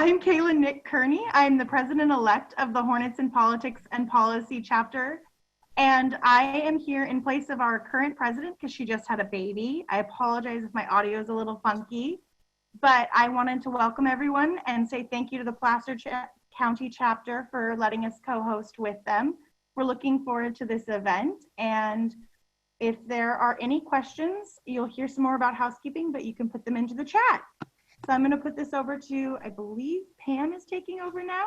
I'm Kayla Nick Kearney. I'm the president-elect of the Hornets in Politics and Policy chapter. And I am here in place of our current president because she just had a baby. I apologize if my audio is a little funky, but I wanted to welcome everyone and say thank you to the Placer County chapter for letting us co-host with them. We're looking forward to this event. And if there are any questions, you'll hear some more about housekeeping, but you can put them into the chat. So I'm going to put this over to, I believe Pam is taking over now.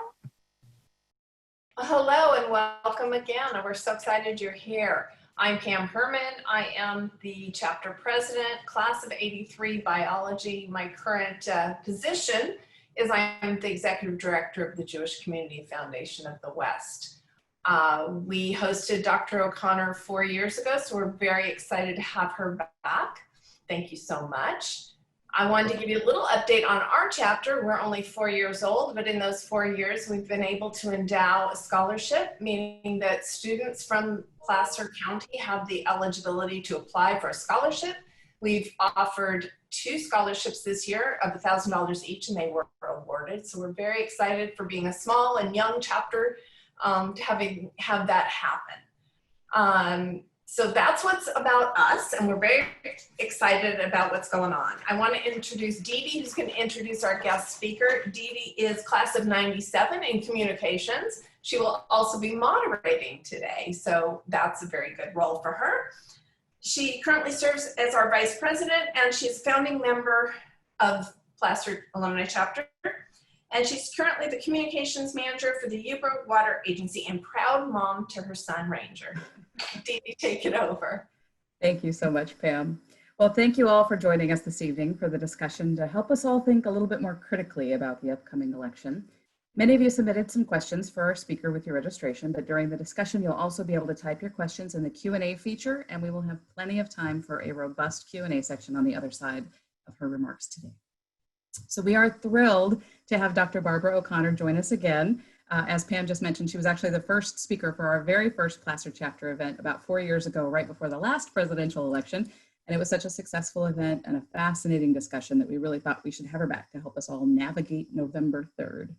Hello and welcome again. We're so excited you're here. I'm Pam Herman. I am the chapter president, class of '83 biology. My current position is I'm the executive director of the Jewish Community Foundation of the West. We hosted Dr. O'Connor 4 years ago, so we're very excited to have her back. Thank you so much. I wanted to give you a little update on our chapter. We're only 4 years old, but in those 4 years, we've been able to endow a scholarship, meaning that students from Placer County have the eligibility to apply for a scholarship. We've offered 2 scholarships this year of $1,000 each, and they were awarded. So we're very excited for being a small and young chapter to have that happen. So that's what's about us, and we're very excited about what's going on. I want to introduce Dee Dee, who's going to introduce our guest speaker. Dee Dee is class of '97 in communications. She will also be moderating today, so that's a very good role for her. She currently serves as our vice president, and she's a founding member of Placer Alumni Chapter. And she's currently the communications manager for the Yuba Water Agency and proud mom to her son, Ranger. Dee Dee, take it over. Thank you so much, Pam. Well, thank you all for joining us this evening for the discussion to help us all think a little bit more critically about the upcoming election. Many of you submitted some questions for our speaker with your registration, but during the discussion, you'll also be able to type your questions in the Q&A feature, and we will have plenty of time for a robust Q&A section on the other side of her remarks today. So we are thrilled to have Dr. Barbara O'Connor join us again. As Pam just mentioned, she was actually the first speaker for our very first Placer chapter event about 4 years ago, right before the last presidential election. And it was such a successful event and a fascinating discussion that we really thought we should have her back to help us all navigate November 3rd.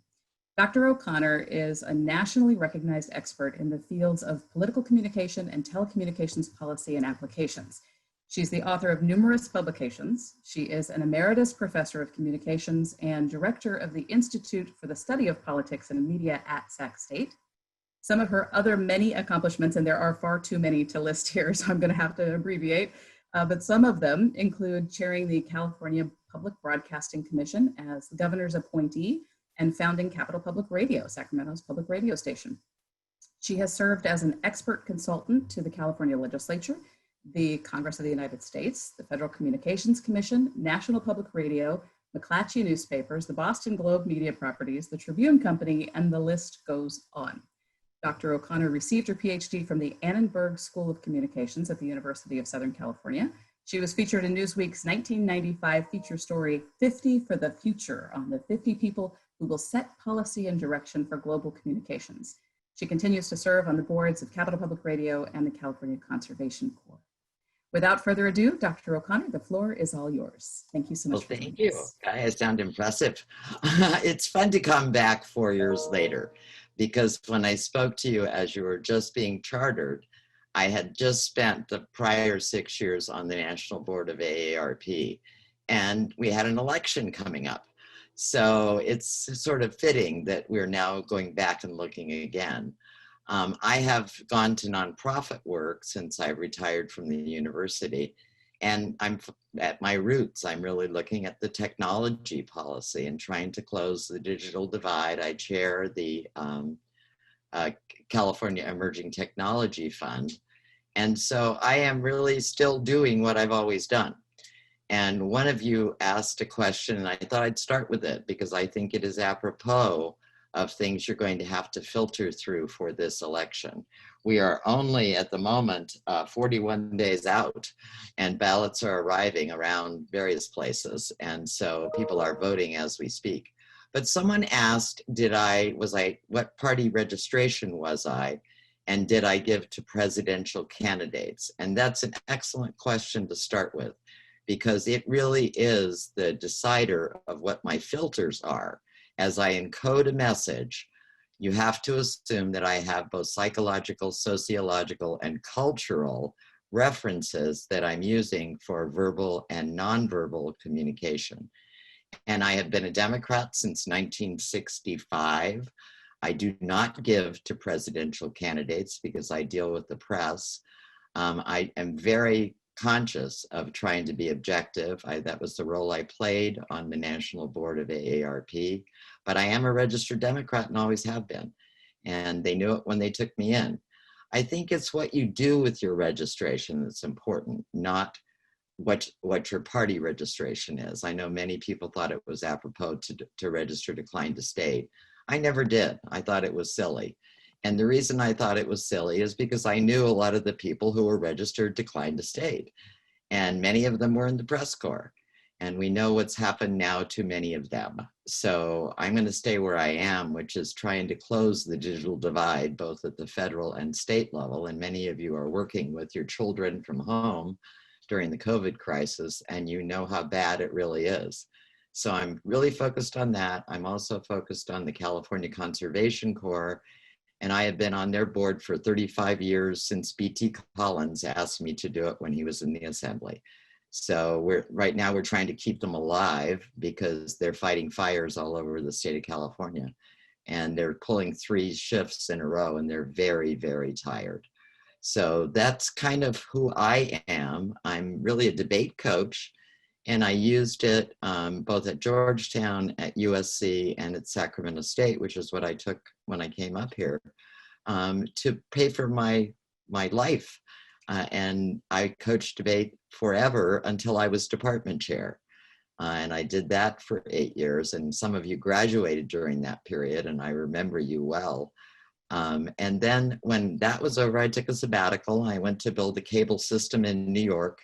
Dr. O'Connor is a nationally recognized expert in the fields of political communication and telecommunications policy and applications. She's the author of numerous publications. She is an emeritus professor of communications and director of the Institute for the Study of Politics and Media at Sac State. Some of her other many accomplishments, and there are far too many to list here, so I'm going to have to abbreviate, but some of them include chairing the California Public Broadcasting Commission as the governor's appointee and founding Capital Public Radio, Sacramento's public radio station. She has served as an expert consultant to the California legislature, the Congress of the United States, the Federal Communications Commission, National Public Radio, McClatchy Newspapers, the Boston Globe Media Properties, the Tribune Company, and the list goes on. Dr. O'Connor received her PhD from the Annenberg School of Communications at the University of Southern California. She was featured in Newsweek's 1995 feature story, 50 for the Future, on the 50 people who will set policy and direction for global communications. She continues to serve on the boards of Capital Public Radio and the California Conservation Corps. Without further ado, Dr. O'Connor, the floor is all yours. Thank you so much. Well, thank you. I sound impressive. It's fun to come back 4 years later, because when I spoke to you as you were just being chartered, I had just spent the prior 6 years on the National Board of AARP, and we had an election coming up. So it's sort of fitting that we're now going back and looking again. I have gone to nonprofit work since I retired from the university, and I'm at my roots. I'm really looking at the technology policy and trying to close the digital divide. I chair the California Emerging Technology Fund, and so I am really still doing what I've always done. And one of you asked a question, and I thought I'd start with it because I think it is apropos of things you're going to have to filter through for this election. We are only at the moment 41 days out, and ballots are arriving around various places. And so people are voting as we speak. But someone asked, what party registration was I? And did I give to presidential candidates? And that's an excellent question to start with, because it really is the decider of what my filters are. as I encode a message, you have to assume that I have both psychological, sociological, and cultural references that I'm using for verbal and nonverbal communication. And I have been a Democrat since 1965. I do not give to presidential candidates because I deal with the press. I am very conscious of trying to be objective. That was the role I played on the national board of AARP, but I am a registered Democrat and always have been. And they knew it when they took me in. I think it's what you do with your registration that's important, not what your party registration is. I know many people thought it was apropos to register decline to state. I never did. I thought it was silly. And the reason I thought it was silly is because I knew a lot of the people who were registered declined to state. And many of them were in the press corps. And we know what's happened now to many of them. So I'm going to stay where I am, which is trying to close the digital divide, both at the federal and state level. And many of you are working with your children from home during the COVID crisis, and you know how bad it really is. So I'm really focused on that. I'm also focused on the California Conservation Corps, and I have been on their board for 35 years since B.T. Collins asked me to do it when he was in the Assembly. So right now we're trying to keep them alive because they're fighting fires all over the state of California, and they're pulling 3 shifts in a row, and they're very, very tired. So that's kind of who I am. I'm really a debate coach, and I used it both at Georgetown, at USC, and at Sacramento State, which is what I took when I came up here, to pay for my life. And I coached debate forever until I was department chair. And I did that for 8 years, and some of you graduated during that period, and I remember you well. And then when that was over, I took a sabbatical. I went to build a cable system in New York.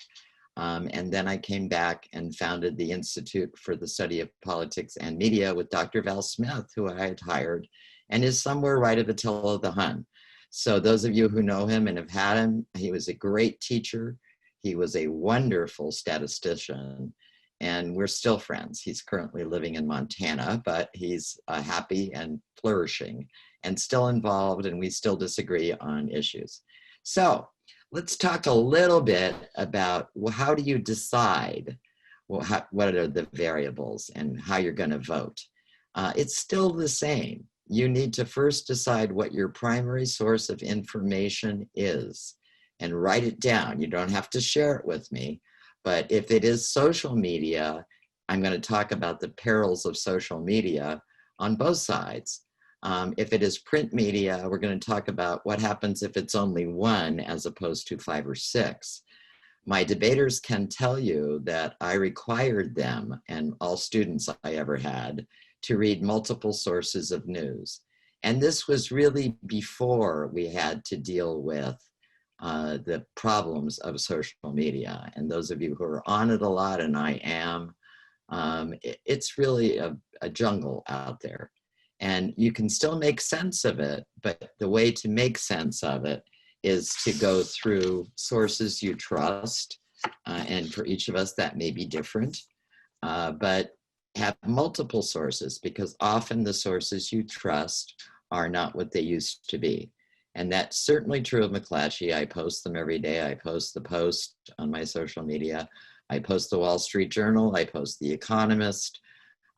And then I came back and founded the Institute for the Study of Politics and Media with Dr. Val Smith, who I had hired, and is somewhere right at Attila the Hun. So those of you who know him and have had him, he was a great teacher. He was a wonderful statistician, and we're still friends. He's currently living in Montana, but he's happy and flourishing and still involved, and we still disagree on issues. So let's talk a little bit about, well, how do you decide what are the variables and how you're going to vote? It's still the same. You need to first decide what your primary source of information is and write it down. You don't have to share it with me, but if it is social media, I'm going to talk about the perils of social media on both sides. If it is print media, we're going to talk about what happens if it's only one as opposed to 5 or 6. My debaters can tell you that I required them, and all students I ever had, to read multiple sources of news. And this was really before we had to deal with the problems of social media. And those of you who are on it a lot, and I am, it's really a jungle out there. And you can still make sense of it, but the way to make sense of it is to go through sources you trust. And for each of us, that may be different, but have multiple sources, because often the sources you trust are not what they used to be. And that's certainly true of McClatchy. I post them every day. I post the Post on my social media. I post the Wall Street Journal. I post the Economist.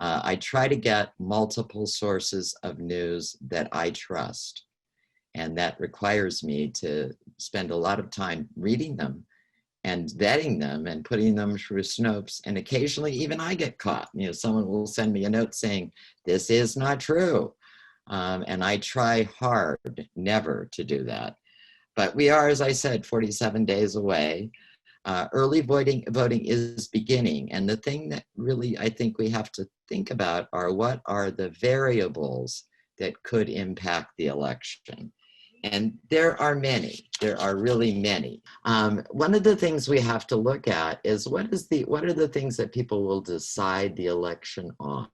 I try to get multiple sources of news that I trust. And that requires me to spend a lot of time reading them and vetting them and putting them through Snopes. And occasionally even I get caught. You know, someone will send me a note saying, this is not true. And I try hard never to do that. But we are, as I said, 47 days away. Early voting is beginning. And the thing that really I think we have to think about are what are the variables that could impact the election. And there are many. There are really many. One of the things we have to look at is what are the things that people will decide the election on?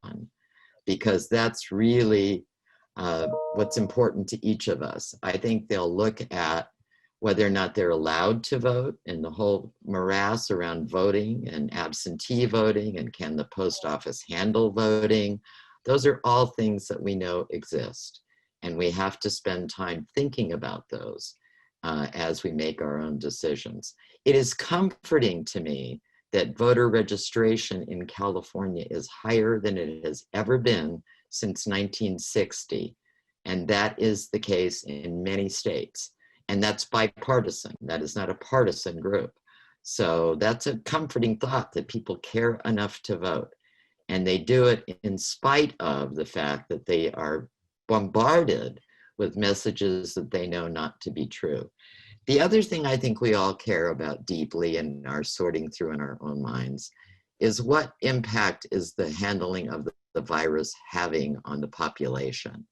Because that's really what's important to each of us. I think they'll look at whether or not they're allowed to vote and the whole morass around voting and absentee voting, and can the post office handle voting. Those are all things that we know exist. And we have to spend time thinking about those as we make our own decisions. It is comforting to me that voter registration in California is higher than it has ever been since 1960. And that is the case in many states. And that's bipartisan. That is not a partisan group. So that's a comforting thought that people care enough to vote. And they do it in spite of the fact that they are bombarded with messages that they know not to be true. The other thing I think we all care about deeply and are sorting through in our own minds is what impact is the handling of the virus having on the population.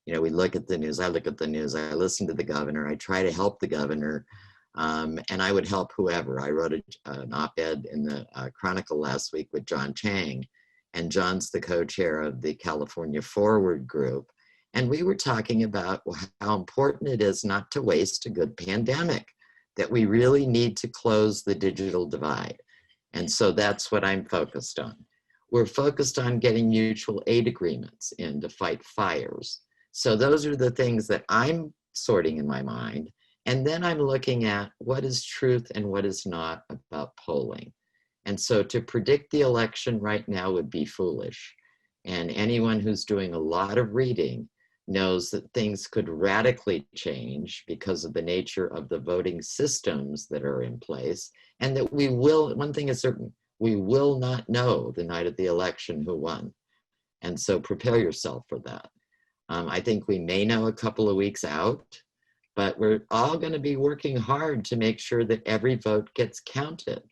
You know, we look at the news, I look at the news, I listen to the governor, I try to help the governor, and I would help whoever. I wrote an op-ed in the Chronicle last week with John Chang, and John's the co-chair of the California Forward group. And we were talking about how important it is not to waste a good pandemic, that we really need to close the digital divide. And so that's what I'm focused on. We're focused on getting mutual aid agreements in to fight fires. So those are the things that I'm sorting in my mind. And then I'm looking at what is truth and what is not about polling. And so to predict the election right now would be foolish. And anyone who's doing a lot of reading knows that things could radically change because of the nature of the voting systems that are in place. And that we will, one thing is certain, we will not know the night of the election who won. And so prepare yourself for that. I think we may know a couple of weeks out, but we're all going to be working hard to make sure that every vote gets counted.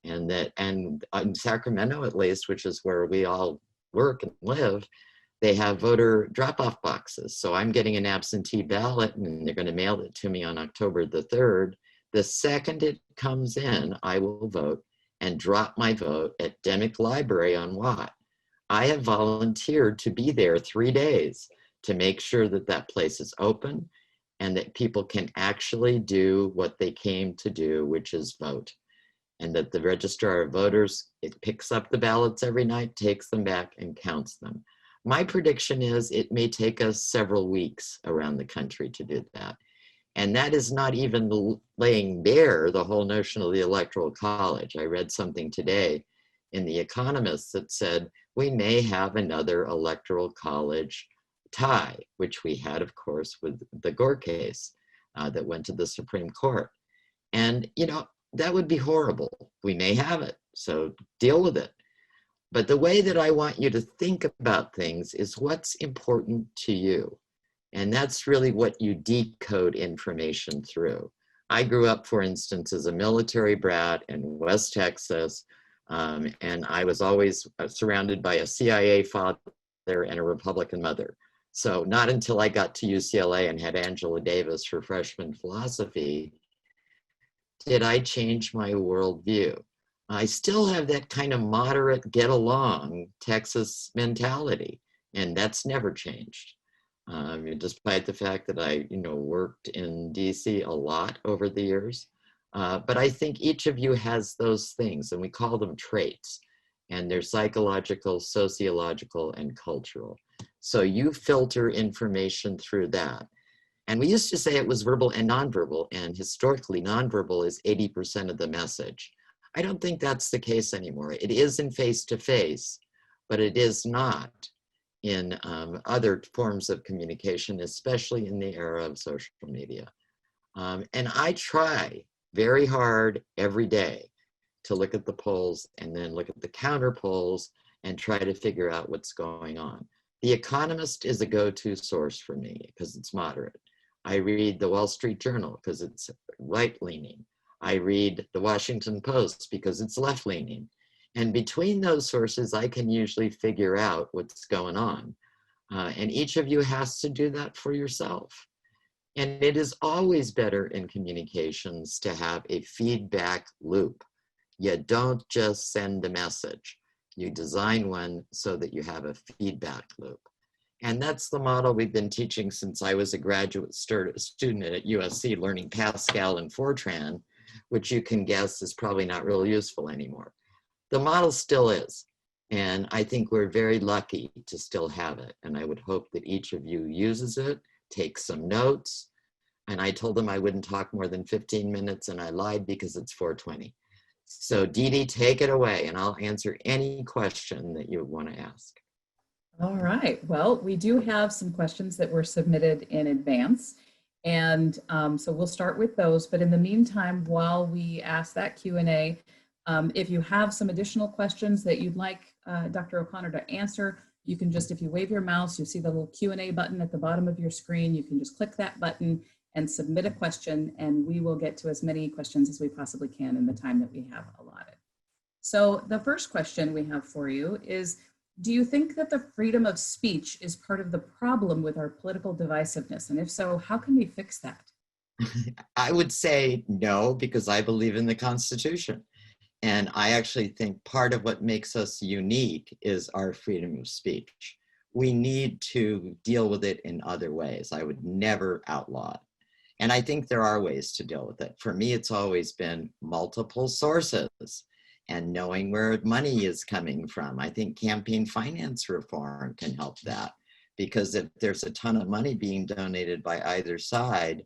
And that, and in Sacramento at least, which is where we all work and live, they have voter drop-off boxes. So I'm getting an absentee ballot and they're going to mail it to me on October the 3rd. The second it comes in, I will vote and drop my vote at Demick Library on Watt. I have volunteered to be there 3 days to make sure that that place is open and that people can actually do what they came to do, which is vote. And that the registrar of voters, it picks up the ballots every night, takes them back and counts them. My prediction is it may take us several weeks around the country to do that. And that is not even laying bare the whole notion of the Electoral College. I read something today in The Economist that said we may have another Electoral College tie, which we had, of course, with the Gore case that went to the Supreme Court. And, you know, that would be horrible. We may have it, so deal with it. But the way that I want you to think about things is what's important to you. And that's really what you decode information through. I grew up, for instance, as a military brat in West Texas, and I was always surrounded by a CIA father and a Republican mother. So not until I got to UCLA and had Angela Davis for freshman philosophy did I change my worldview. I still have that kind of moderate get along Texas mentality, and that's never changed. Despite the fact that I, worked in DC a lot over the years. But I think each of you has those things, and we call them traits, and they're psychological, sociological, and cultural. So you filter information through that. And we used to say it was verbal and nonverbal, and historically nonverbal is 80% of the message. I don't think that's the case anymore. It is in face-to-face, but it is not in other forms of communication, especially in the era of social media. And I try very hard every day to look at the polls and then look at the counter polls and try to figure out what's going on. The Economist is a go-to source for me because it's moderate. I read the Wall Street Journal because it's right-leaning. I read the Washington Post because it's left-leaning. And between those sources, I can usually figure out what's going on. And each of you has to do that for yourself. And it is always better in communications to have a feedback loop. You don't just send a message. You design one so that you have a feedback loop. And that's the model we've been teaching since I was a graduate student at USC learning Pascal and Fortran, which you can guess is probably not real useful anymore. The model still is. And I think we're very lucky to still have it. And I would hope that each of you uses it, takes some notes. And I told them I wouldn't talk more than 15 minutes, and I lied because it's 4:20. So Dee Dee, take it away, and I'll answer any question that you want to ask. All right. Well, we do have some questions that were submitted in advance. And so we'll start with those. But in the meantime, while we ask that Q&A, if you have some additional questions that you'd like Dr. O'Connor to answer, you can just, if you wave your mouse, you see the little Q&A button at the bottom of your screen. You can just click that button and submit a question, and we will get to as many questions as we possibly can in the time that we have allotted. So the first question we have for you is, do you think that the freedom of speech is part of the problem with our political divisiveness? And if so, how can we fix that? I would say no, because I believe in the Constitution. And I actually think part of what makes us unique is our freedom of speech. We need to deal with it in other ways. I would never outlaw it. And I think there are ways to deal with it. For me, it's always been multiple sources and knowing where money is coming from. I think campaign finance reform can help that, because if there's a ton of money being donated by either side,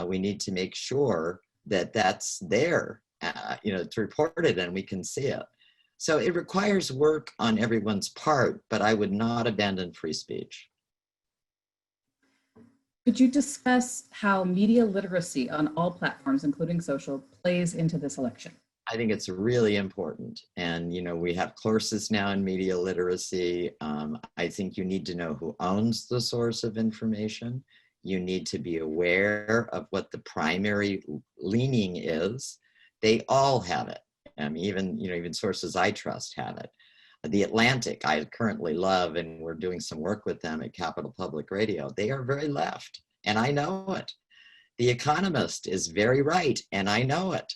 we need to make sure that that's there, it's reported and we can see it. So it requires work on everyone's part, but I would not abandon free speech. Could you discuss how media literacy on all platforms, including social, plays into this election? I think it's really important. And, we have courses now in media literacy. I think you need to know who owns the source of information. You need to be aware of what the primary leaning is. They all have it. Even sources I trust have it. The Atlantic, I currently love, and we're doing some work with them at Capital Public Radio. They are very left, and I know it. The Economist is very right, and I know it.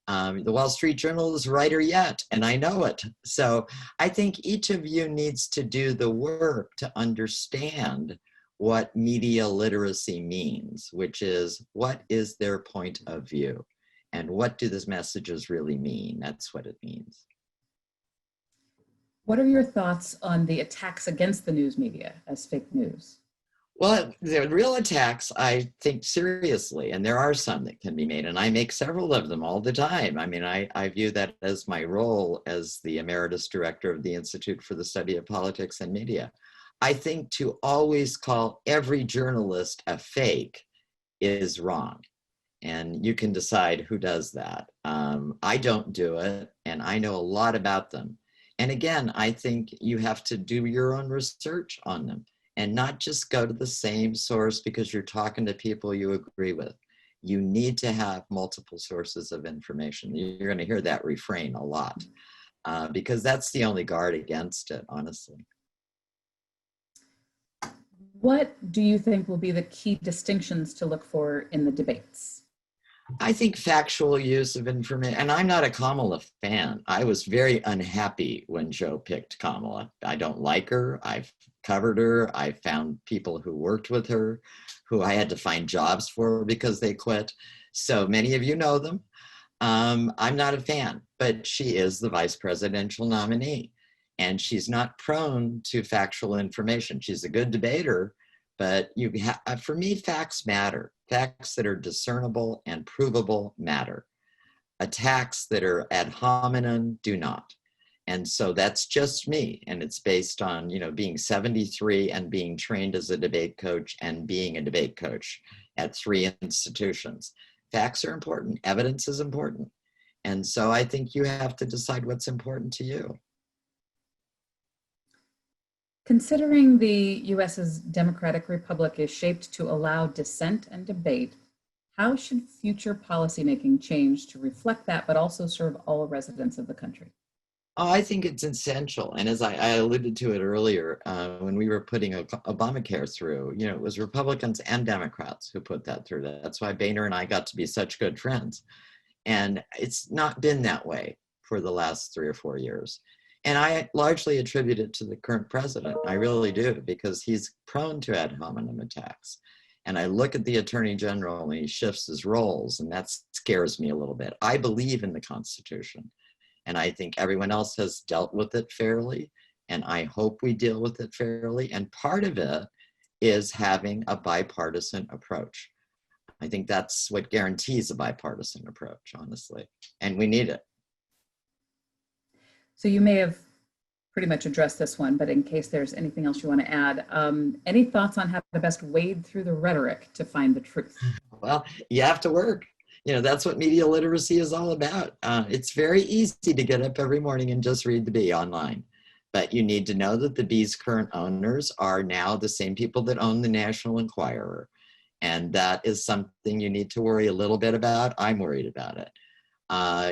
The Wall Street Journal is righter yet, and I know it. So I think each of you needs to do the work to understand what media literacy means, which is, what is their point of view? And what do these messages really mean? That's what it means. What are your thoughts on the attacks against the news media as fake news? Well, the real attacks, I think seriously, and there are some that can be made, and I make several of them all the time. I view that as my role as the Emeritus Director of the Institute for the Study of Politics and Media. I think to always call every journalist a fake is wrong. And you can decide who does that. I don't do it, and I know a lot about them. And again, I think you have to do your own research on them and not just go to the same source because you're talking to people you agree with. You need to have multiple sources of information. You're going to hear that refrain a lot because that's the only guard against it, honestly. What do you think will be the key distinctions to look for in the debates? I think factual use of information, and I'm not a Kamala fan. I was very unhappy when Joe picked Kamala. I don't like her. I've covered her. I found people who worked with her, who I had to find jobs for because they quit. So many of you know them. I'm not a fan, but she is the vice presidential nominee, and she's not prone to factual information. She's a good debater, but for me, facts matter. Facts that are discernible and provable matter. Attacks that are ad hominem do not. And so that's just me. And it's based on, being 73 and being trained as a debate coach and being a debate coach at 3 institutions. Facts are important. Evidence is important. And so I think you have to decide what's important to you. Considering the U.S.'s democratic republic is shaped to allow dissent and debate, how should future policymaking change to reflect that, but also serve all residents of the country? Oh, I think it's essential. And as I alluded to it earlier, when we were putting Obamacare through, it was Republicans and Democrats who put that through. That's why Boehner and I got to be such good friends. And it's not been that way for the last 3 or 4 years. And I largely attribute it to the current president. I really do, because he's prone to ad hominem attacks. And I look at the attorney general and he shifts his roles, and that scares me a little bit. I believe in the Constitution, and I think everyone else has dealt with it fairly. And I hope we deal with it fairly. And part of it is having a bipartisan approach. I think that's what guarantees a bipartisan approach, honestly. And we need it. So you may have pretty much addressed this one, but in case there's anything else you want to add, any thoughts on how to best wade through the rhetoric to find the truth? Well, you have to work. That's what media literacy is all about. It's very easy to get up every morning and just read the Bee online. But you need to know that the Bee's current owners are now the same people that own the National Enquirer. And that is something you need to worry a little bit about. I'm worried about it.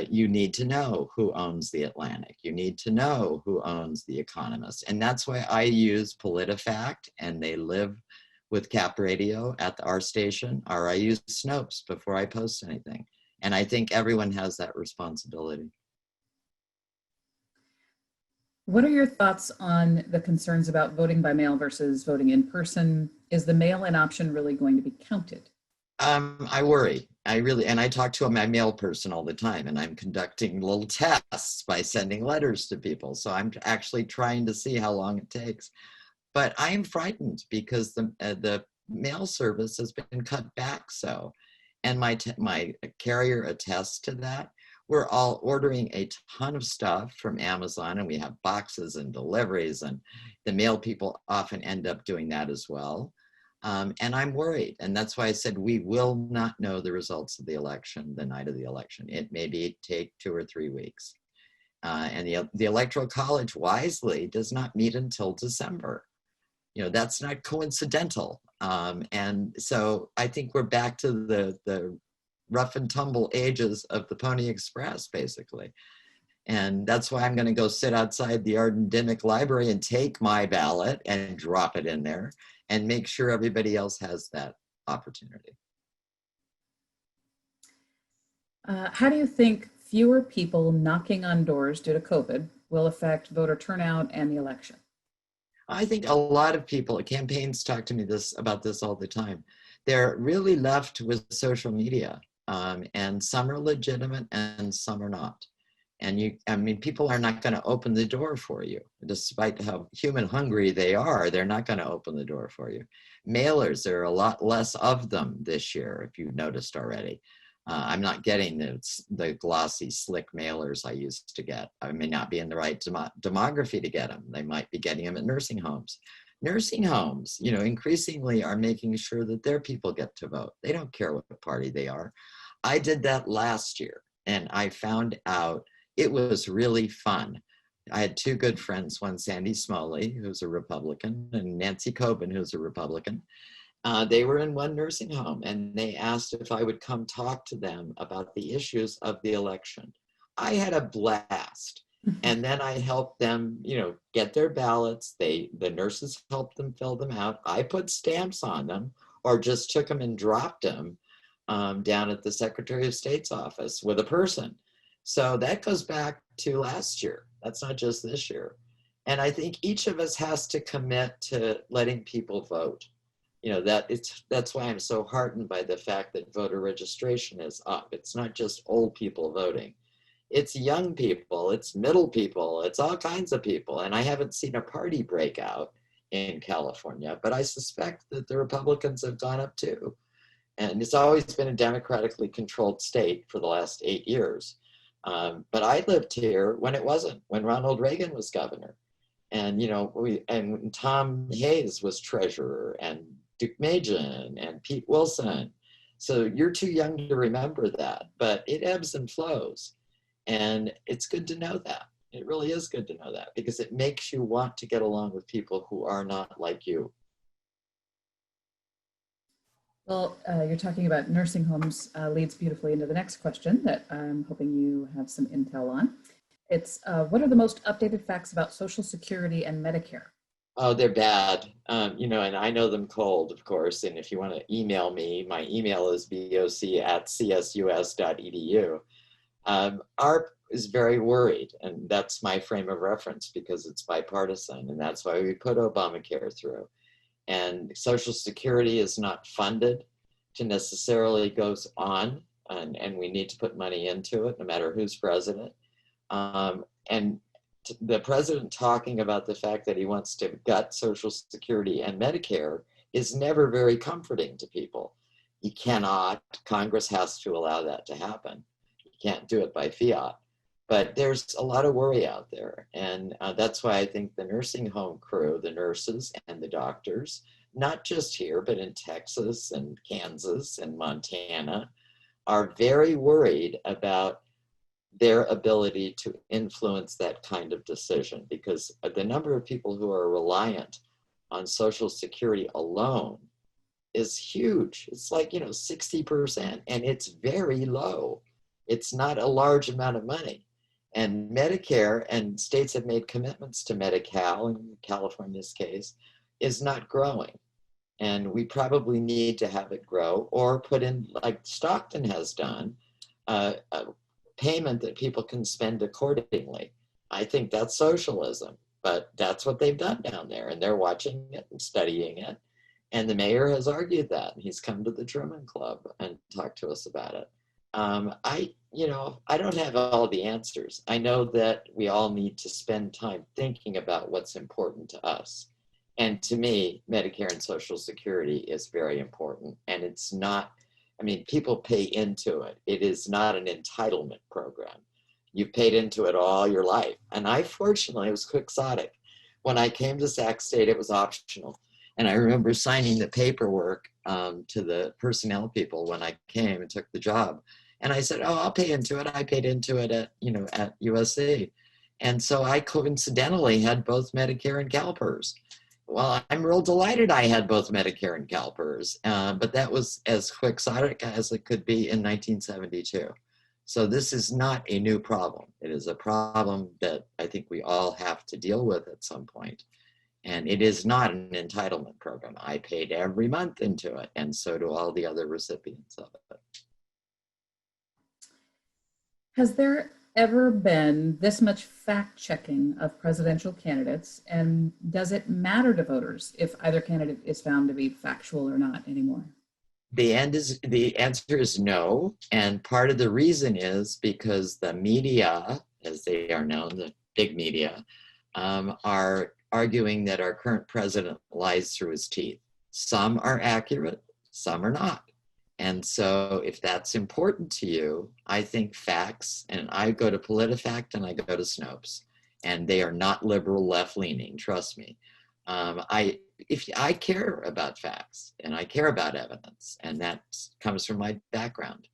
You need to know who owns the Atlantic. You need to know who owns the Economist. And that's why I use PolitiFact, and they live with Cap Radio at our station, or I use Snopes before I post anything. And I think everyone has that responsibility. What are your thoughts on the concerns about voting by mail versus voting in person? Is the mail-in option really going to be counted? I worry. I talk to my mail person all the time, and I'm conducting little tests by sending letters to people. So I'm actually trying to see how long it takes. But I am frightened because the mail service has been cut back so. And my carrier attests to that. We're all ordering a ton of stuff from Amazon, and we have boxes and deliveries, and the mail people often end up doing that as well. And I'm worried. And that's why I said we will not know the results of the election the night of the election. It may take 2 or 3 weeks. And the Electoral College wisely does not meet until December. That's not coincidental. And so I think we're back to the rough and tumble ages of the Pony Express, basically. And that's why I'm going to go sit outside the Arden Dimick Library and take my ballot and drop it in there and make sure everybody else has that opportunity. How do you think fewer people knocking on doors due to COVID will affect voter turnout and the election? I think a lot of people, campaigns talk to me about this all the time. They're really left with social media, and some are legitimate and some are not. And people are not going to open the door for you, despite how human hungry they are. They're not going to open the door for you. Mailers, there are a lot less of them this year, if you've noticed already. I'm not getting the glossy, slick mailers I used to get. I may not be in the right demography to get them. They might be getting them at nursing homes. Nursing homes, increasingly are making sure that their people get to vote. They don't care what party they are. I did that last year, and I found out it was really fun. I had 2 good friends, one Sandy Smalley, who's a Republican, and Nancy Coben, who's a Republican. They were in one nursing home, and they asked if I would come talk to them about the issues of the election. I had a blast. And then I helped them, get their ballots. The nurses helped them fill them out. I put stamps on them, or just took them and dropped them down at the Secretary of State's office with a person. So that goes back to last year. That's not just this year. And I think each of us has to commit to letting people vote. That's why I'm so heartened by the fact that voter registration is up. It's not just old people voting. It's young people, it's middle people, it's all kinds of people. And I haven't seen a party break out in California, but I suspect that the Republicans have gone up too. And it's always been a democratically controlled state for the last 8 years. But I lived here when it wasn't, when Ronald Reagan was governor. And, and Tom Hayes was treasurer, and Duke Majan and Pete Wilson. So you're too young to remember that, but it ebbs and flows. And it's good to know that. It really is good to know that, because it makes you want to get along with people who are not like you. Well, you're talking about nursing homes leads beautifully into the next question that I'm hoping you have some intel on. It's what are the most updated facts about Social Security and Medicare? Oh, they're bad. And I know them cold, of course. And if you want to email me, my email is boc@csus.edu. ARP is very worried, and that's my frame of reference because it's bipartisan, and that's why we put Obamacare through. And Social Security is not funded to necessarily goes on, and we need to put money into it no matter who's president. And the president talking about the fact that he wants to gut Social Security and Medicare is never very comforting to people. He cannot, Congress has to allow that to happen. He can't do it by fiat. But there's a lot of worry out there. And that's why I think the nursing home crew, the nurses and the doctors, not just here, but in Texas and Kansas and Montana, are very worried about their ability to influence that kind of decision, because the number of people who are reliant on Social Security alone is huge. It's like, 60%, and it's very low. It's not a large amount of money. And Medicare, and states have made commitments to Medi-Cal, in California's case, is not growing. And we probably need to have it grow, or put in, like Stockton has done, a payment that people can spend accordingly. I think that's socialism, but that's what they've done down there, and they're watching it and studying it. And the mayor has argued that. He's come to the Truman Club and talked to us about it. I don't have all the answers. I know that we all need to spend time thinking about what's important to us. And to me, Medicare and Social Security is very important. And it's not, people pay into it. It is not an entitlement program. You've paid into it all your life. And I fortunately was quixotic. When I came to Sac State, it was optional. And I remember signing the paperwork to the personnel people when I came and took the job. And I said, oh, I'll pay into it. I paid into it at USC. And so I coincidentally had both Medicare and CalPERS. Well, I'm real delighted I had both Medicare and CalPERS, but that was as quixotic as it could be in 1972. So this is not a new problem. It is a problem that I think we all have to deal with at some point. And it is not an entitlement program. I paid every month into it, and so do all the other recipients of it. Has there ever been this much fact-checking of presidential candidates, and does it matter to voters if either candidate is found to be factual or not anymore? The answer is no, and part of the reason is because the media, as they are known, the big media, are arguing that our current president lies through his teeth. Some are accurate, some are not. And so if that's important to you, I think facts, and I go to PolitiFact and I go to Snopes, and they are not liberal left-leaning, trust me. I care about facts and I care about evidence, and that comes from my background.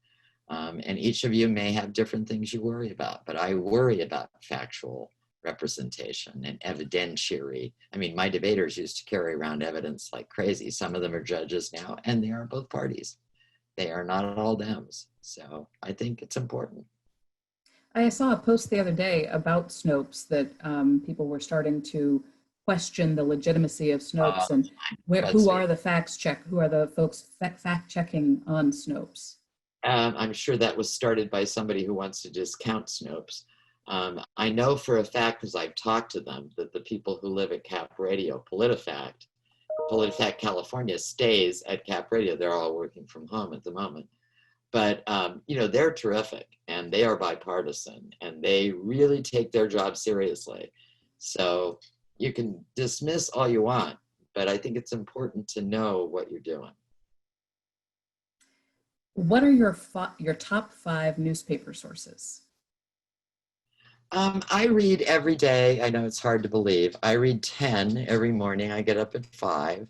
And each of you may have different things you worry about, but I worry about factual representation and evidentiary. My debaters used to carry around evidence like crazy. Some of them are judges now, and they are both parties. They are not all Dems. So I think it's important. I saw a post the other day about Snopes that people were starting to question the legitimacy of Snopes and who are the who are the folks fact checking on Snopes? I'm sure that was started by somebody who wants to discount Snopes. I know for a fact, because I've talked to them, that the people who live at Cap Radio, PolitiFact California stays at Cap Radio. They're all working from home at the moment. But, they're terrific, and they are bipartisan, and they really take their job seriously. So you can dismiss all you want, but I think it's important to know what you're doing. What are your top 5 newspaper sources? I read every day. I know it's hard to believe. I read 10 every morning. I get up at 5,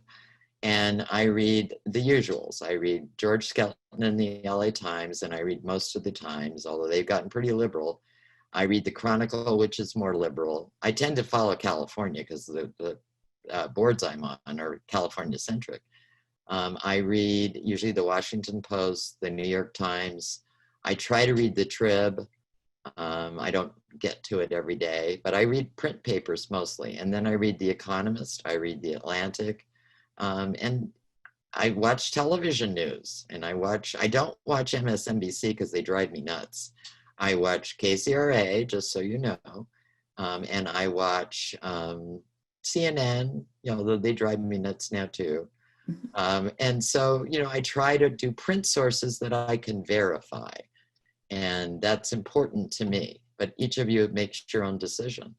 and I read the usuals. I read George Skelton in the LA Times, and I read most of the Times, although they've gotten pretty liberal. I read the Chronicle, which is more liberal. I tend to follow California because the boards I'm on are California-centric. I read usually the Washington Post, the New York Times. I try to read the Trib. I don't get to it every day, but I read print papers mostly. And then I read The Economist, I read The Atlantic, and I watch television news. And I don't watch MSNBC because they drive me nuts. I watch KCRA, just so you know, and I watch CNN, though they drive me nuts now too. And so, I try to do print sources that I can verify. And that's important to me, but each of you makes your own decision.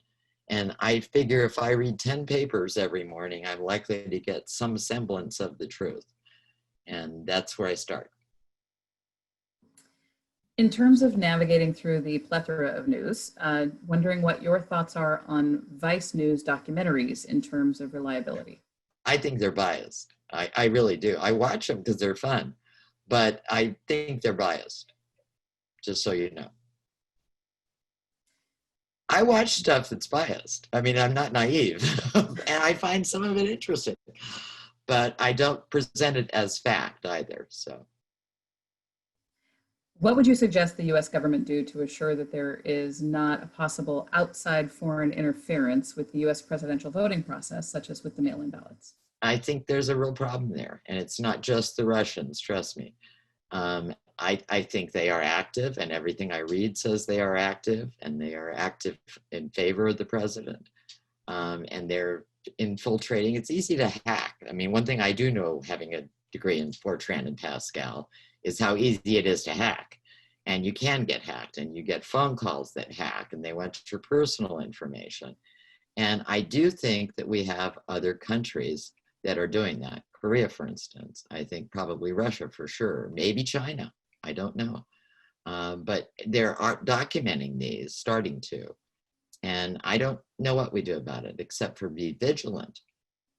And I figure if I read 10 papers every morning, I'm likely to get some semblance of the truth. And that's where I start. In terms of navigating through the plethora of news, wondering what your thoughts are on Vice News documentaries in terms of reliability. I think they're biased. I really do. I watch them because they're fun, but I think they're biased, just so you know. I watch stuff that's biased. I mean, I'm not naive, and I find some of it interesting, but I don't present it as fact either, so. What would you suggest the US government do to assure that there is not a possible outside foreign interference with the US presidential voting process, such as with the mail-in ballots? I think there's a real problem there, and it's not just the Russians, trust me. I think they are active, and everything I read says they are active, and they are active in favor of the president, and they're infiltrating. It's easy to hack. I mean, one thing I do know, having a degree in Fortran and Pascal, is how easy it is to hack. And you can get hacked, and you get phone calls that hack, and they want your personal information. And I do think that we have other countries that are doing that. Korea, for instance. I think probably Russia for sure. Maybe China. I don't know. But they're documenting these, starting to. And I don't know what we do about it, except for be vigilant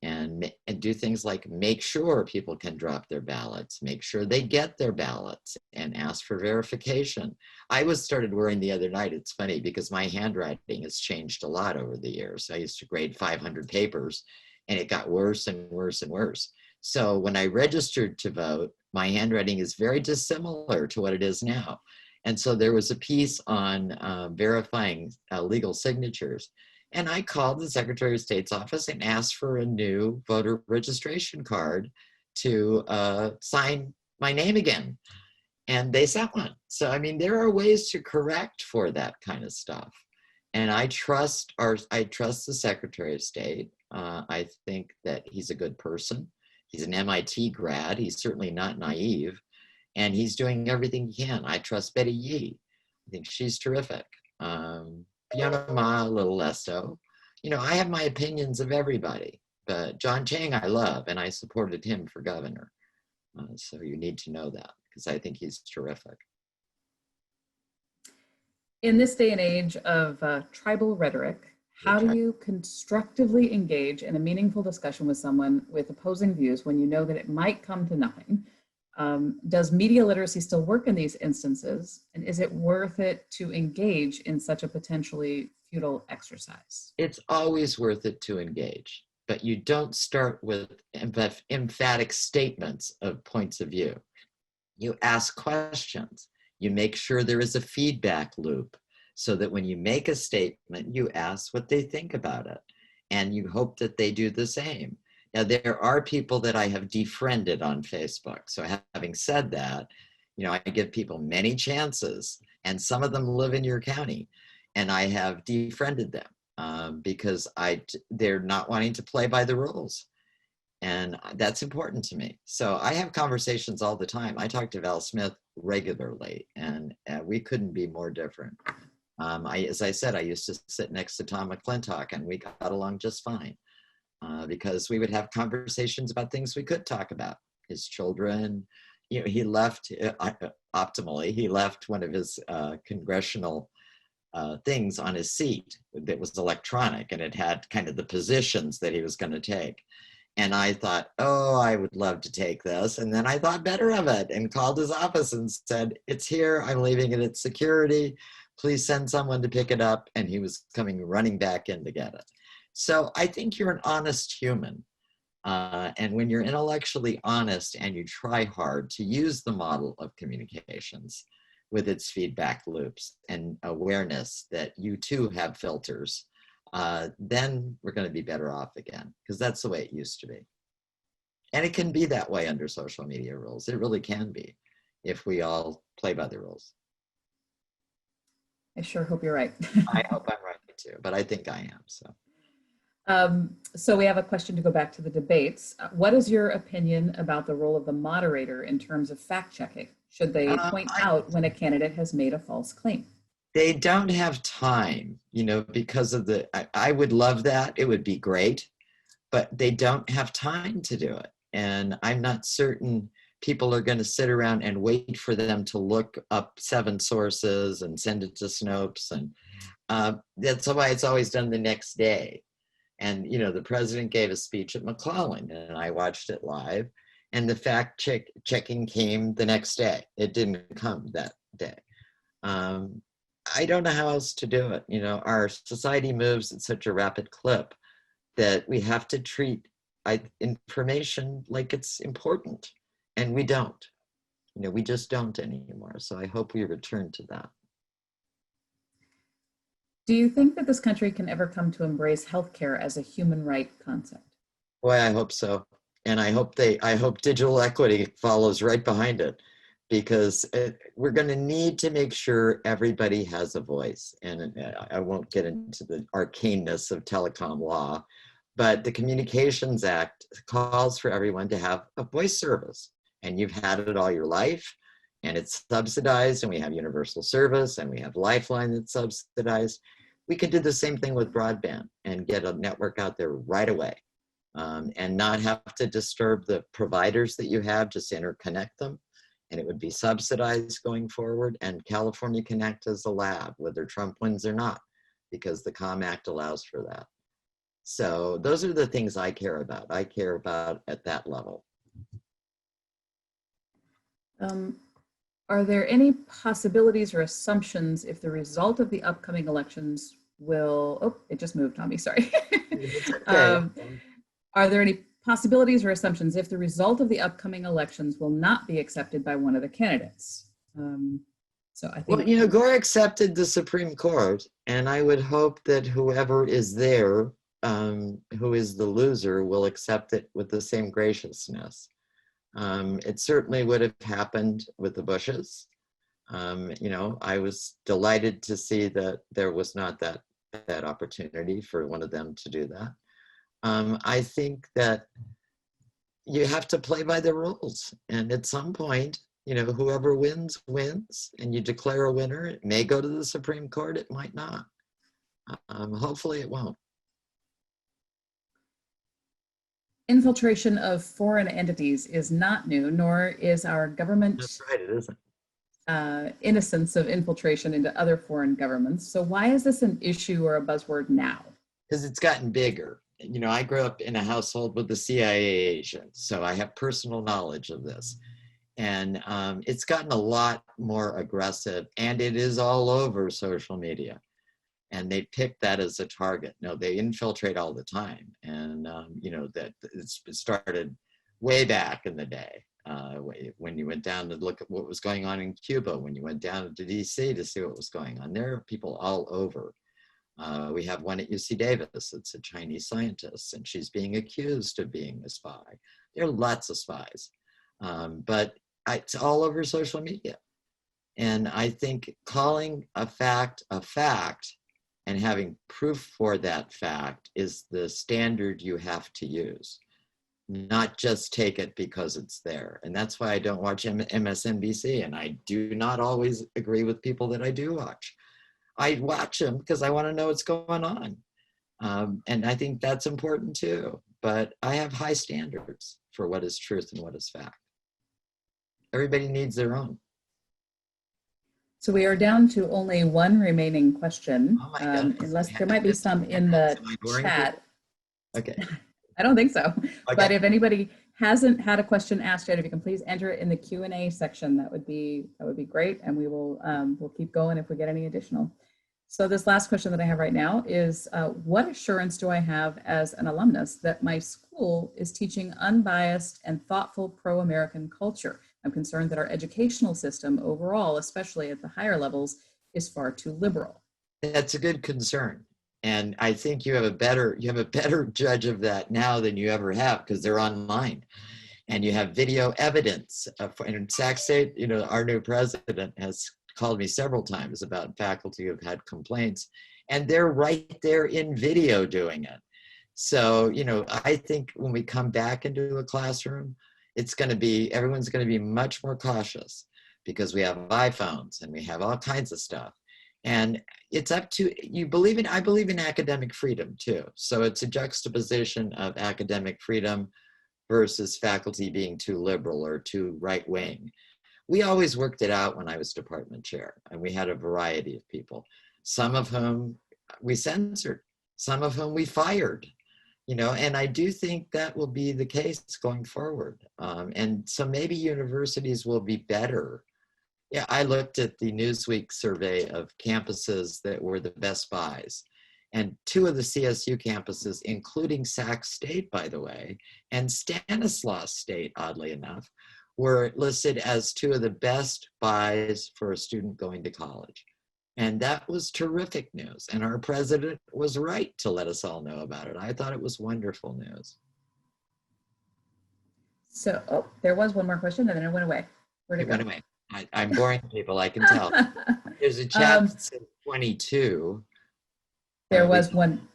and do things like make sure people can drop their ballots, make sure they get their ballots, and ask for verification. I started worrying the other night. It's funny because my handwriting has changed a lot over the years. I used to grade 500 papers, and it got worse and worse and worse. So when I registered to vote, my handwriting is very dissimilar to what it is now. And so there was a piece on verifying legal signatures. And I called the Secretary of State's office and asked for a new voter registration card to sign my name again. And they sent one. So, I mean, there are ways to correct for that kind of stuff. And I trust the Secretary of State. I think that he's a good person. He's an MIT grad. He's certainly not naive. And he's doing everything he can. I trust Betty Yee. I think she's terrific. Fiona Ma, a little less so. You know, I have my opinions of everybody, but John Chang I love, and I supported him for governor. So you need to know that, because I think he's terrific. In this day and age of tribal rhetoric, how do you constructively engage in a meaningful discussion with someone with opposing views when you know that it might come to nothing? Does media literacy still work in these instances? And is it worth it to engage in such a potentially futile exercise? It's always worth it to engage, but you don't start with emphatic statements of points of view. You ask questions. You make sure there is a feedback loop so that when you make a statement, you ask what they think about it, and you hope that they do the same. Now, there are people that I have defriended on Facebook. So having said that, you know, I give people many chances, and some of them live in your county, and I have defriended them because they're not wanting to play by the rules. And that's important to me. So I have conversations all the time. I talk to Val Smith regularly, and we couldn't be more different. As I said, I used to sit next to Tom McClintock, and we got along just fine. Because we would have conversations about things we could talk about. His children, you know, he left, optimally, he left one of his congressional things on his seat that was electronic, and it had kind of the positions that he was going to take. And I thought, oh, I would love to take this. And then I thought better of it and called his office and said, it's here, I'm leaving it at security. Please send someone to pick it up. And he was coming running back in to get it. So I think you're an honest human. And when you're intellectually honest and you try hard to use the model of communications with its feedback loops and awareness that you too have filters, then we're going to be better off again, because that's the way it used to be. And it can be that way under social media rules. It really can be, if we all play by the rules. I sure hope you're right. I hope I'm right too, but I think I am, so. So we have a question to go back to the debates. What is your opinion about the role of the moderator in terms of fact checking? Should they point out when a candidate has made a false claim? They don't have time, because of I would love that. It would be great, but they don't have time to do it. And I'm not certain people are going to sit around and wait for them to look up 7 sources and send it to Snopes. And that's why it's always done the next day. And, the president gave a speech at McClellan and I watched it live, and the fact checking came the next day. It didn't come that day. I don't know how else to do it. Our society moves at such a rapid clip that we have to treat information like it's important, and we don't. We just don't anymore. So I hope we return to that. Do you think that this country can ever come to embrace healthcare as a human right concept? Boy, I hope so. And I hope digital equity follows right behind it, because we're going to need to make sure everybody has a voice. And I won't get into the arcaneness of telecom law, but the Communications Act calls for everyone to have a voice service. And you've had it all your life, and it's subsidized, and we have universal service, and we have Lifeline that's subsidized. We could do the same thing with broadband and get a network out there right away, and not have to disturb the providers that you have, just interconnect them. And it would be subsidized going forward. And California Connect is a lab, whether Trump wins or not, because the COMM Act allows for that. So those are the things I care about. I care about at that level. Are there any possibilities or assumptions if the result of the upcoming elections will, oh, it just moved on me, sorry. Okay. Are there any possibilities or assumptions if the result of the upcoming elections will not be accepted by one of the candidates? So I think— Well, Gore accepted the Supreme Court, and I would hope that whoever is there, who is the loser, will accept it with the same graciousness. It certainly would have happened with the Bushes. I was delighted to see that there was not that opportunity for one of them to do that. I think that you have to play by the rules, and at some point, whoever wins, wins, and you declare a winner. It may go to the Supreme Court, it might not. Hopefully it won't. Infiltration of foreign entities is not new, nor is our government— That's right, it isn't. Innocence of infiltration into other foreign governments. So why is this an issue or a buzzword now? Because it's gotten bigger. I grew up in a household with the CIA agent, so I have personal knowledge of this. And it's gotten a lot more aggressive, and it is all over social media. And they pick that as a target. No, they infiltrate all the time. And, that it started way back in the day. When you went down to look at what was going on in Cuba, when you went down to DC to see what was going on. There are people all over. We have one at UC Davis. It's a Chinese scientist, and she's being accused of being a spy. There are lots of spies, but it's all over social media. And I think calling a fact and having proof for that fact is the standard you have to use. Not just take it because it's there. And that's why I don't watch MSNBC, and I do not always agree with people that I do watch. I watch them because I want to know what's going on. And I think that's important too. But I have high standards for what is truth and what is fact. Everybody needs their own. So we are down to only one remaining question, Oh my goodness. unless there might be some in the Am I boring chat. Okay. I don't think so. Okay. But if anybody hasn't had a question asked yet, if you can please enter it in the Q&A section, that would be great, and we will we'll keep going if we get any additional. So this last question that I have right now is, what assurance do I have as an alumnus that my school is teaching unbiased and thoughtful pro-American culture? I'm concerned that our educational system overall, especially at the higher levels, is far too liberal. That's a good concern. And I think you have a better judge of that now than you ever have, because they're online. And you have video evidence. In Sac State, our new president has called me several times about faculty who've had complaints, and they're right there in video doing it. So, I think when we come back into a classroom, everyone's going to be much more cautious, because we have iPhones and we have all kinds of stuff. And it's up to, you believe in, I believe in academic freedom too. So it's a juxtaposition of academic freedom versus faculty being too liberal or too right wing. We always worked it out when I was department chair, and we had a variety of people, some of whom we censored, some of whom we fired, you know, and I do think that will be the case going forward. And so maybe universities will be better. Yeah, I looked at the Newsweek survey of campuses that were the best buys. And 2 of the CSU campuses, including Sac State, by the way, and Stanislaus State, oddly enough, were listed as 2 of the best buys for a student going to college. And that was terrific news. And our president was right to let us all know about it. I thought it was wonderful news. So, oh, there was one more question and then it went away. Where'd it go? Went away. I'm boring people, I can tell. There's a chat that says 22. There was one,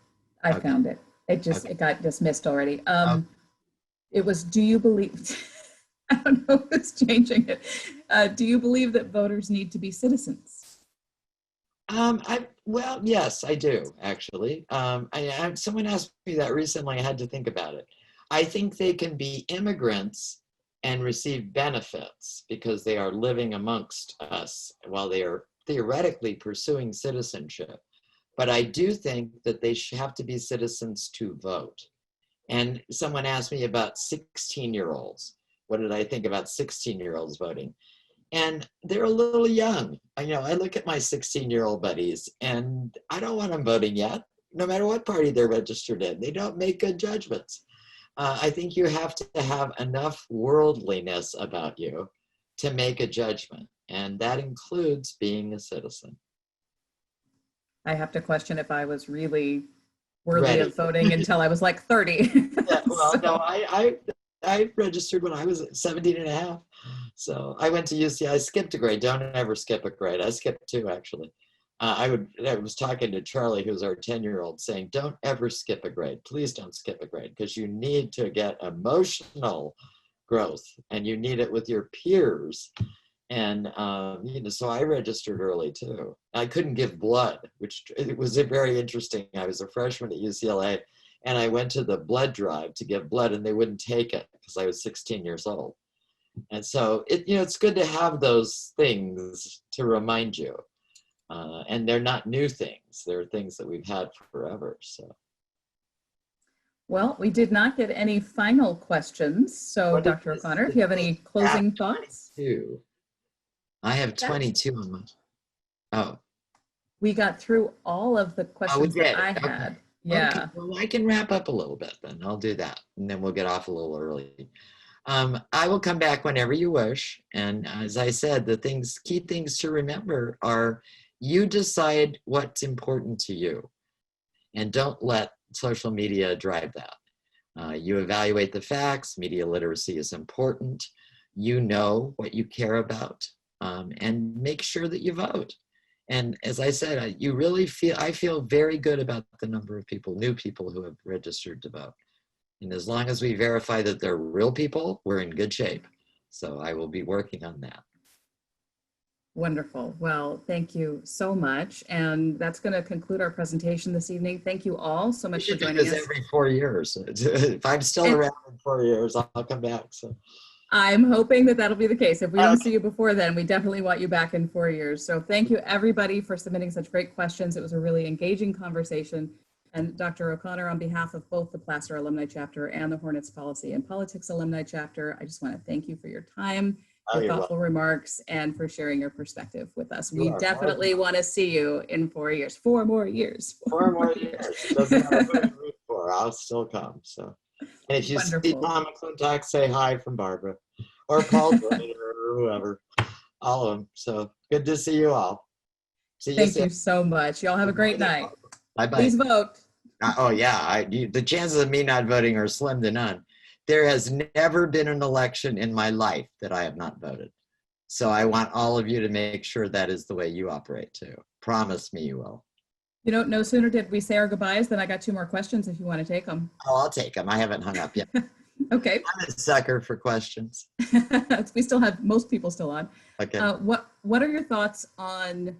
I Okay. found it. It just, it got dismissed already. It was, do you believe, I don't know if it's changing it. Do you believe that voters need to be citizens? Well, yes, I do, actually. Someone asked me that recently. I had to think about it. I think they can be immigrants and receive benefits because they are living amongst us while they are theoretically pursuing citizenship. But I do think that they should have to be citizens to vote. And someone asked me about 16-year-olds. What did I think about 16-year-olds voting? And they're a little young. You know, I look at my 16-year-old buddies and I don't want them voting yet, no matter what party they're registered in. They don't make good judgments. I think you have to have enough worldliness about you to make a judgment. And that includes being a citizen. I have to question if I was really worthy Ready. of voting until I was like 30. Yeah, well, So- no, I registered when I was 17 and a half. So I went to UC. I skipped a grade. Don't ever skip a grade. I skipped 2, actually. I was talking to Charlie, who's our 10-year-old, saying, don't ever skip a grade. Please don't skip a grade, because you need to get emotional growth and you need it with your peers. And, you know, so I registered early too. I couldn't give blood, which it was very interesting. I was a freshman at UCLA and I went to the blood drive to give blood and they wouldn't take it because I was 16 years old. And so it's good to have those things to remind you. And they're not new things. They're things that we've had forever. So. Well, we did not get any final questions. So What is Dr. this? O'Connor, if you have any closing At thoughts? 22. I have 22 on my, oh. We got through all of the questions did. that I Okay. had. Yeah. Okay, well, I can wrap up a little bit then. I'll do that. And then we'll get off a little early. I will come back whenever you wish. And as I said, key things to remember are you decide what's important to you. And don't let social media drive that. You evaluate the facts. Media literacy is important. You know what you care about. And make sure that you vote. And as I said, I feel very good about the number of new people who have registered to vote. And as long as we verify that they're real people, we're in good shape. So I will be working on that. Wonderful. Well, thank you so much. And that's going to conclude our presentation this evening. Thank you all so much for joining us. Every 4 years. If I'm still around in 4 years, I'll come back. So. I'm hoping that that'll be the case. If we don't see you before then, we definitely want you back in 4 years. So thank you everybody for submitting such great questions. It was a really engaging conversation. And Dr. O'Connor, on behalf of both the Placer Alumni Chapter and the Hornets Policy and Politics Alumni Chapter, I just want to thank you for your time, your thoughtful remarks, and for sharing your perspective with us. We definitely want to see you in 4 years. 4 more years. 4 more years. Doesn't matter who you root for, I'll still come. So, and if you see Tom McClintock, say hi from Barbara or Paul Drainer or whoever, all of them. So good to see you all. See you Thank soon. you so much. Y'all have a great night. Bye-bye. Please vote. Oh yeah, the chances of me not voting are slim to none. There has never been an election in my life that I have not voted. So I want all of you to make sure that is the way you operate too. Promise me you will. You know, no sooner did we say our goodbyes than I got 2 more questions if you want to take them. Oh, I'll take them. I haven't hung up yet. Okay. I'm a sucker for questions. We still have most people still on. Okay. What are your thoughts on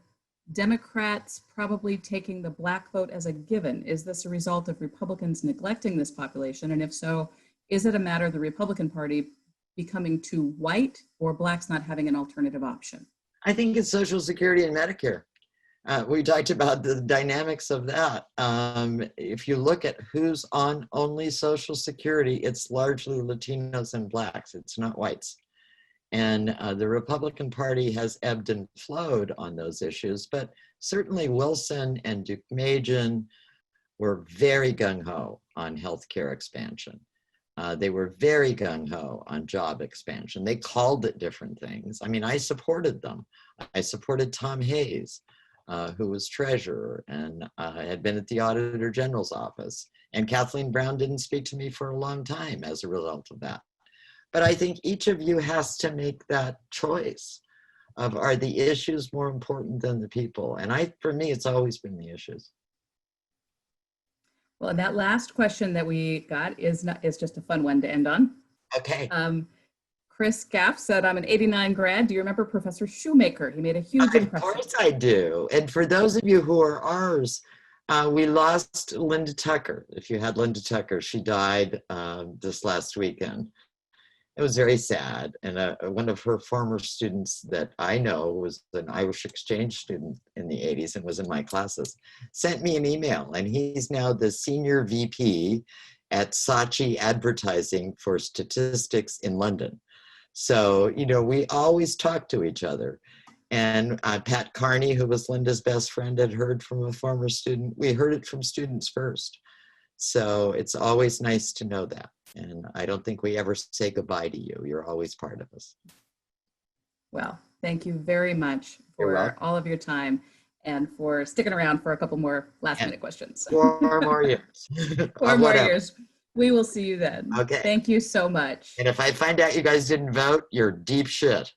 Democrats probably taking the Black vote as a given. Is this a result of Republicans neglecting this population? And if so, is it a matter of the Republican Party becoming too white or Blacks not having an alternative option? I think it's Social Security and Medicare. We talked about the dynamics of that. If you look at who's on only Social Security, it's largely Latinos and Blacks. It's not whites. And the Republican Party has ebbed and flowed on those issues, but certainly Wilson and Deukmejian were very gung-ho on healthcare expansion. They were very gung-ho on job expansion. They called it different things. I mean, I supported them. I supported Tom Hayes, who was treasurer and had been at the Auditor General's office. And Kathleen Brown didn't speak to me for a long time as a result of that. But I think each of you has to make that choice of, are the issues more important than the people? And for me, it's always been the issues. Well, and that last question that we got is just a fun one to end on. Okay. Chris Gaff said, I'm an 89 grad. Do you remember Professor Shoemaker? He made a huge impression. Of course I do. And for those of you who are ours, we lost Linda Tucker. If you had Linda Tucker, she died this last weekend. It was very sad. And one of her former students that I know was an Irish exchange student in the 80s and was in my classes, sent me an email. And he's now the senior VP at Saatchi Advertising for Statistics in London. So, you know, we always talk to each other. And Pat Carney, who was Linda's best friend, had heard from a former student. We heard it from students first. So it's always nice to know that. And I don't think we ever say goodbye to you. You're always part of us. Well, thank you very much for all of your time and for sticking around for a couple more last minute questions. 4 more years. 4 more years. We will see you then. Okay. Thank you so much. And if I find out you guys didn't vote, you're deep shit.